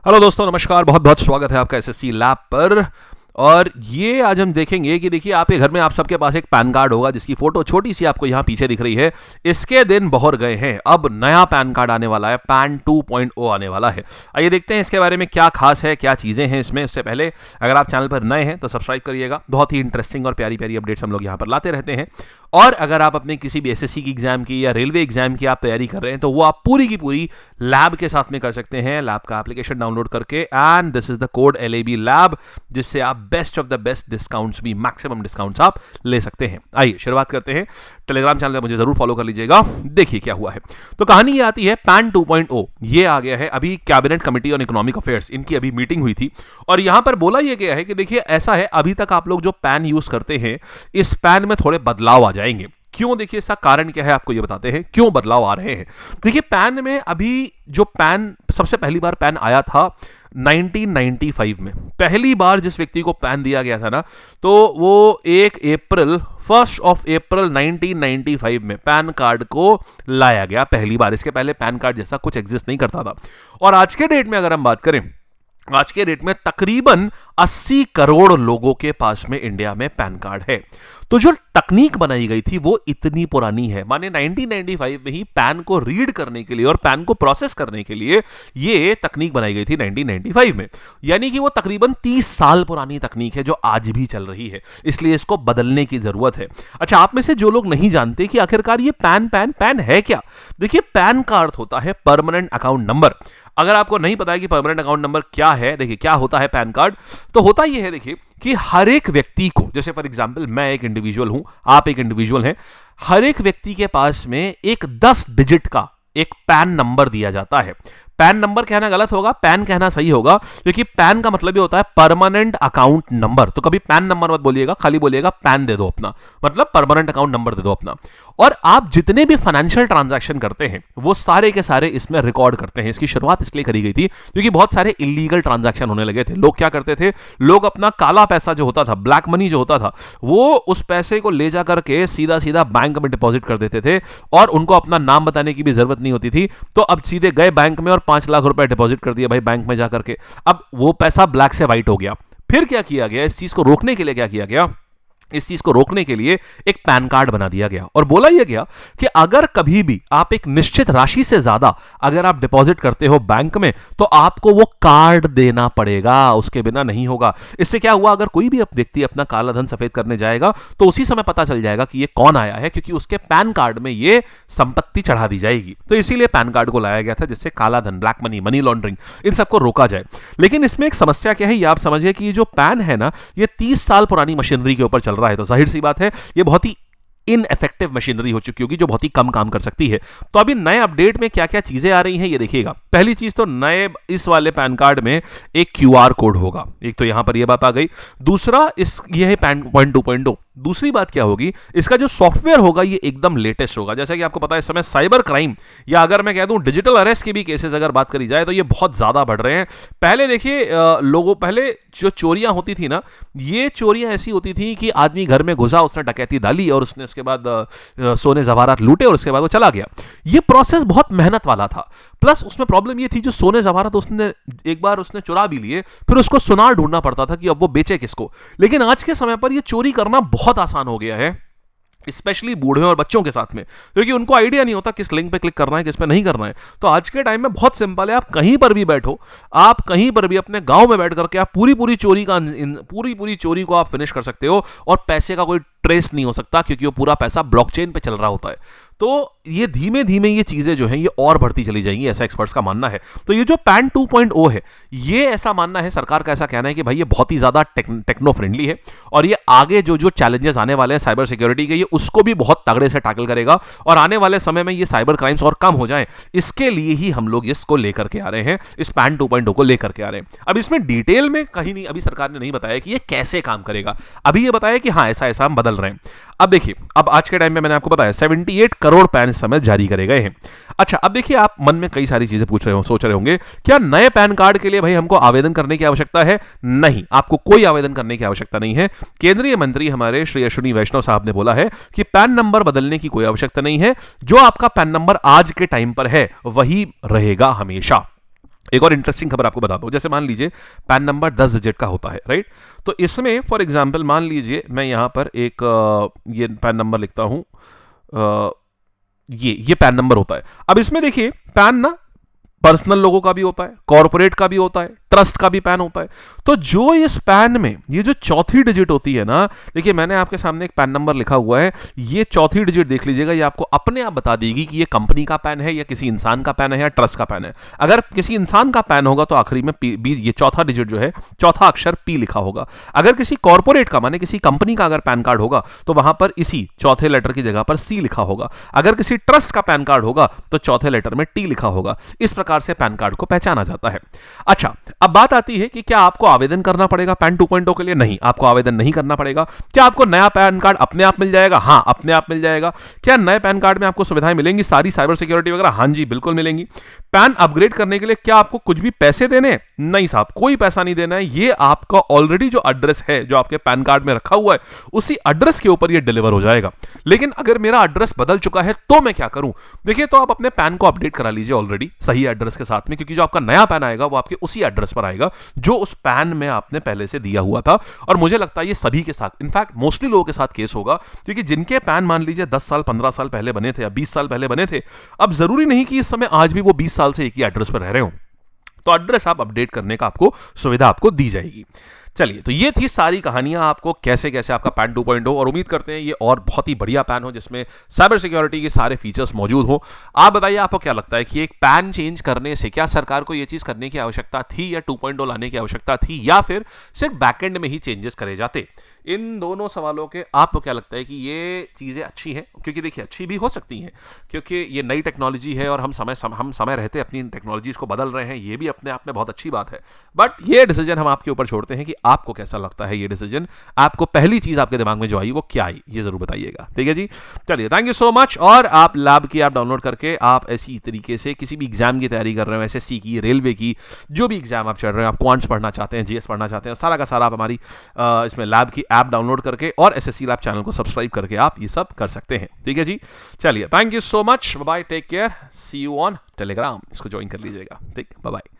Hello दोस्तों, नमस्कार। बहुत बहुत स्वागत है आपका एसएससी लैब पर। और ये आज हम देखेंगे कि देखिए, आपके घर में आप सबके पास एक पैन कार्ड होगा जिसकी फोटो छोटी सी आपको यहाँ पीछे दिख रही है। इसके दिन बहुत गए हैं, अब नया पैन कार्ड आने वाला है, पैन 2.0 आने वाला है। आइए देखते हैं इसके बारे में क्या खास है, क्या चीज़ें हैं इसमें। उससे पहले अगर आप चैनल पर नए हैं तो सब्सक्राइब करिएगा। बहुत ही इंटरेस्टिंग और प्यारी प्यारी अपडेट्स हम लोग यहाँ पर लाते रहते हैं। और अगर आप अपने किसी भी एसएससी की एग्जाम की या रेलवे एग्जाम की आप तैयारी कर रहे हैं तो वो आप पूरी की पूरी लैब के साथ में कर सकते हैं, लैब का एप्लीकेशन डाउनलोड करके। And this is the code LAB lab, जिससे आप best of the best discounts भी, मैक्सिमम डिस्काउंट्स आप ले सकते हैं। आइए शुरुआत करते हैं। टेलीग्राम चैनल पे मुझे जरूर फॉलो कर लीजिएगा। देखिए क्या हुआ है। तो कहानी ये आती है, पैन 2.0 ये आ गया है। अभी cabinet committee on economic affairs, इनकी अभी मीटिंग हुई थी और यहां पर बोला यह गया है कि देखिए ऐसा है, अभी तक आप लोग जो पैन यूज करते हैं, इस पैन में थोड़े बदलाव आ जाएंगे। क्यों? देखिए इसका कारण क्या है, आपको ये बताते हैं क्यों बदलाव आ रहे हैं। देखिए पैन में अभी जो पैन, सबसे पहली बार पैन आया था 1995 में। पहली बार जिस व्यक्ति को पैन दिया गया था ना, तो वो 1 अप्रैल 1995 में पैन कार्ड को लाया गया पहली बार। इसके पहले पैन कार्ड जैसा कुछ एग्जिस्ट नहीं करता था। और आज के डेट में अगर हम बात करें, आज के डेट में तकरीबन 80 करोड़ लोगों के पास में इंडिया में पैन कार्ड है। तो जो तकनीक बनाई गई थी वो इतनी पुरानी है। माने 1995 में ही पैन को रीड करने के लिए और पैन को प्रोसेस करने के लिए ये तकनीक बनाई गई थी 1995 में। यानी कि वो तकरीबन 30 साल पुरानी तकनीक है जो आज भी चल रही है, इसलिए इसको बदलने की जरूरत है। अच्छा, आप में से जो लोग नहीं जानते कि आखिरकार ये पैन है क्या, देखिए पैन का अर्थ होता है परमानेंट अकाउंट नंबर। अगर आपको नहीं पता है कि परमानेंट अकाउंट नंबर क्या है, देखिए क्या होता है पैन कार्ड, तो होता यह है देखिए कि हर एक व्यक्ति को, जैसे फॉर एग्जांपल मैं एक इंडिविजुअल हूं, आप एक इंडिविजुअल हैं, हर एक व्यक्ति के पास में एक 10 डिजिट का एक पैन नंबर दिया जाता है। पैन नंबर कहना गलत होगा, पैन कहना सही होगा, क्योंकि पैन का मतलब ये होता है परमानेंट अकाउंट नंबर। तो कभी पैन नंबर मत बोलिएगा, खाली बोलिएगा पैन दे दो अपना, मतलब परमानेंट अकाउंट नंबर दे दो अपना। और आप जितने भी फाइनेंशियल ट्रांजैक्शन करते हैं वो सारे के सारे इसमें रिकॉर्ड करते हैं। इसकी शुरुआत इसलिए करी गई थी क्योंकि बहुत सारे इलीगल ट्रांजैक्शन होने लगे थे। लोग क्या करते थे, लोग अपना काला पैसा जो होता था, ब्लैक मनी जो होता था, वो उस पैसे को ले जा करके सीधा सीधा बैंक में डिपॉजिट कर देते थे और उनको अपना नाम बताने की भी जरूरत नहीं होती थी। तो अब सीधे गए बैंक में और 5 लाख रुपए डिपॉजिट कर दिया भाई बैंक में जाकर के। अब वो पैसा ब्लैक से व्हाइट हो गया। फिर क्या किया गया, इस चीज को रोकने के लिए क्या किया गया, इस चीज को रोकने के लिए एक पैन कार्ड बना दिया गया और बोला यह गया कि अगर कभी भी आप एक निश्चित राशि से ज्यादा अगर आप डिपॉजिट करते हो बैंक में, तो आपको वो कार्ड देना पड़ेगा, उसके बिना नहीं होगा। इससे क्या हुआ, अगर कोई भी व्यक्ति अपना काला धन सफेद करने जाएगा तो उसी समय पता चल जाएगा कि ये कौन आया है, क्योंकि उसके पैन कार्ड में ये संपत्ति चढ़ा दी जाएगी। तो इसीलिए पैन कार्ड को लाया गया था, जिससे काला धन, ब्लैक मनी, मनी लॉन्ड्रिंग, इन सबको रोका जाए। लेकिन इसमें एक समस्या क्या है, ये आप समझिए कि ये जो पैन है ना, ये 30 साल पुरानी मशीनरी के ऊपर चल रहा है। तो जाहिर सी बात है ये बहुत ही इनइफेक्टिव मशीनरी हो चुकी होगी, जो बहुत ही कम काम कर सकती है। तो अभी नए अपडेट में क्या क्या चीजें आ रही हैं ये देखिएगा। पहली चीज तो नए इस वाले पैन कार्ड में एक QR कोड होगा। एक तो यहां पर ये बात आ गई। दूसरा, ये है पैन 2.0। दूसरी बात क्या होगी, इसका जो सॉफ्टवेयर होगा ये एकदम लेटेस्ट होगा। जैसा कि आपको पता है इस समय साइबर क्राइम, या अगर मैं कह दूं डिजिटल अरेस्ट की भी केसेस अगर बात करी जाए तो ये बहुत ज्यादा बढ़ रहे हैं। पहले देखिए पहले जो चोरियां होती थी ना, ये चोरियां ऐसी होती थी कि आदमी घर में घुसा, उसने डकैती डाली और उसने उसके बाद सोने जवाहरात लूटे और उसके बाद वो चला गया। ये प्रोसेस बहुत मेहनत वाला था। प्लस उसमें प्रॉब्लम ये थी, जो सोने जवाहरात उसने एक बार उसने चुरा भी लिए, फिर उसको सुनार ढूंढना पड़ता था कि अब वो बेचे किसको। लेकिन आज के समय पर ये चोरी करना बहुत आसान हो गया है, स्पेशली बूढ़े और बच्चों के साथ में, क्योंकि उनको आइडिया नहीं होता किस लिंक पे क्लिक करना है, किस पे नहीं करना है। तो आज के टाइम में बहुत सिंपल है, आप कहीं पर भी बैठो, आप कहीं पर भी अपने गांव में बैठ करके आप पूरी चोरी को आप फिनिश कर सकते हो और पैसे का कोई ट्रेस नहीं हो सकता, क्योंकि वो पूरा पैसा ब्लॉकचेन पे चल रहा होता है। तो ये धीमे धीमे ये चीजें जो हैं ये और बढ़ती चली जाएंगी, ऐसा एक्सपर्ट्स का मानना है। तो ये जो पैन 2.0 है, ये ऐसा मानना है, सरकार का ऐसा कहना है कि भाई ये बहुत ही ज्यादा टेक्नो फ्रेंडली है और ये आगे जो चैलेंजेस आने वाले हैं साइबर सिक्योरिटी के, ये उसको भी बहुत तगड़े से टैकल करेगा और आने वाले समय में ये साइबर क्राइम्स और कम हो जाएं, इसके लिए ही हम लोग इसको लेकर के आ रहे हैं, इस पैन 2.0 को लेकर के आ रहे हैं। अब इसमें डिटेल में कहीं नहीं, अभी सरकार ने नहीं बताया कि ये कैसे काम करेगा। अभी ये बताया कि हाँ ऐसा हम बदल रहे हैं। अब देखिए, अब आज के टाइम में मैंने आपको बताया 78 करोड़ पैन इस समय जारी करे गए हैं। अच्छा, अब देखिए, आप मन में कई सारी चीजें सोच रहे होंगे, क्या नए पैन कार्ड के लिए भाई हमको आवेदन करने की आवश्यकता है? नहीं, आपको कोई आवेदन करने की आवश्यकता नहीं है। केंद्रीय मंत्री हमारे श्री अश्विनी वैष्णव साहब ने बोला है कि पैन नंबर बदलने की कोई आवश्यकता नहीं है, जो आपका पैन नंबर आज के टाइम पर है वही रहेगा हमेशा। एक और इंटरेस्टिंग खबर आपको बताता हूँ। जैसे मान लीजिए पैन नंबर 10 डिजिट का होता है, राइट? तो इसमें फॉर एग्जांपल मान लीजिए मैं यहाँ पर एक ये पैन नंबर लिखता हूँ। ये पैन नंबर होता है। अब इसमें देखिए पैन ना पर्सनल लोगों का भी होता है, कॉर्पोरेट का भी होता है, ट्रस्ट का भी पैन होता है। तो जो इस पैन में ये जो चौथी डिजिट होती है ना, देखिए मैंने आपके सामने एक पैन नंबर लिखा हुआ है, ये चौथी डिजिट देख लीजिएगा, ये आपको अपने आप बता देगी कि ये कंपनी का पैन है या किसी इंसान का पैन है या ट्रस्ट का पैन है। अगर किसी इंसान का पैन होगा तो आखिरी में पी, ये चौथा डिजिट जो है, चौथा अक्षर पी लिखा होगा। अगर किसी कॉर्पोरेट का माने किसी कंपनी का अगर पैन कार्ड होगा तो वहां पर इसी चौथे लेटर की जगह पर सी लिखा होगा। अगर किसी ट्रस्ट का पैन कार्ड होगा तो चौथे लेटर में टी लिखा होगा। इस प्रकार से पैन कार्ड को पहचाना जाता है। अच्छा, अब बात आती है कि क्या आपको आवेदन करना पड़ेगा पैन 2.0 के लिए? नहीं, आपको आवेदन नहीं करना पड़ेगा। क्या आपको नया पैन कार्ड अपने आप मिल जाएगा? हाँ, अपने आप मिल जाएगा। क्या नए पैन कार्ड में आपको सुविधाएं मिलेंगी, सारी साइबर सिक्योरिटी वगैरह? हाँ जी, बिल्कुल मिलेंगी। पैन अपग्रेड करने के लिए क्या आपको कुछ भी पैसे देने हैं? नहीं साहब, कोई पैसा नहीं देना है। ये आपका ऑलरेडी जो एड्रेस है जो आपके पैन कार्ड में रखा हुआ है, उसी एड्रेस के ऊपर ये डिलीवर हो जाएगा। लेकिन अगर मेरा एड्रेस बदल चुका है तो मैं क्या करूं? देखिए, तो आप अपने पैन को अपडेट करा लीजिए ऑलरेडी सही एड्रेस के साथ में, क्योंकि जो आपका नया पैन आएगा वो आपके उसी एड्रेस पर आएगा जो उस पैन में आपने पहले से दिया हुआ था। और मुझे लगता है ये सभी के साथ, इनफैक्ट मोस्टली लोगों के साथ केस होगा, क्योंकि जिनके पैन मान लीजिए 10 साल 15 साल पहले बने थे या 20 साल पहले बने थे, अब जरूरी नहीं कि इस समय आज भी वो 20 साल से एक ही एड्रेस पर रह रहे हो, तो एड्रेस आप अपडेट करने का आपको सुविधा आपको दी जाएगी। चलिए, तो ये थी सारी कहानियां आपको कैसे कैसे आपका पैन 2.0, और उम्मीद करते हैं ये और बहुत ही बढ़िया पैन हो जिसमें साइबर सिक्योरिटी के सारे फीचर्स मौजूद हो। आप बताइए, आपको क्या लगता है कि एक पैन चेंज करने से क्या सरकार को ये चीज़ करने की आवश्यकता थी या 2.0 लाने की आवश्यकता थी, या फिर सिर्फ बैकएंड में ही चेंजेस करे जाते? इन दोनों सवालों के आपको क्या लगता है कि ये चीज़ें अच्छी हैं? क्योंकि देखिए अच्छी भी हो सकती हैं, क्योंकि ये नई टेक्नोलॉजी है और हम समय रहते अपनी टेक्नोलॉजीज़ को बदल रहे हैं, ये भी अपने आप में बहुत अच्छी बात है। बट ये डिसीजन हम आपके ऊपर छोड़ते हैं कि आपको कैसा लगता है ये डिसीजन। आपको पहली चीज़ आपके दिमाग में जो आई वो क्या आई, ये ज़रूर बताइएगा। ठीक है जी, चलिए, थैंक यू सो मच। और आप लैब की ऐप डाउनलोड करके आप ऐसी तरीके से किसी भी एग्जाम की तैयारी कर रहे हो, एसएससी की, रेलवे की, जो भी एग्जाम आप चल रहे हो, आप क्वांट्स पढ़ना चाहते हैं, जीएस पढ़ना चाहते हैं, सारा का सारा आप हमारी इसमें लैब की ऐप डाउनलोड करके और एसएससी लैब चैनल को सब्सक्राइब करके आप ये सब कर सकते हैं। ठीक है जी, चलिए, thank you so much, bye bye, take care, see you on Telegram, इसको ज्वाइन कर लीजिएगा। ठीक, बाय बाय।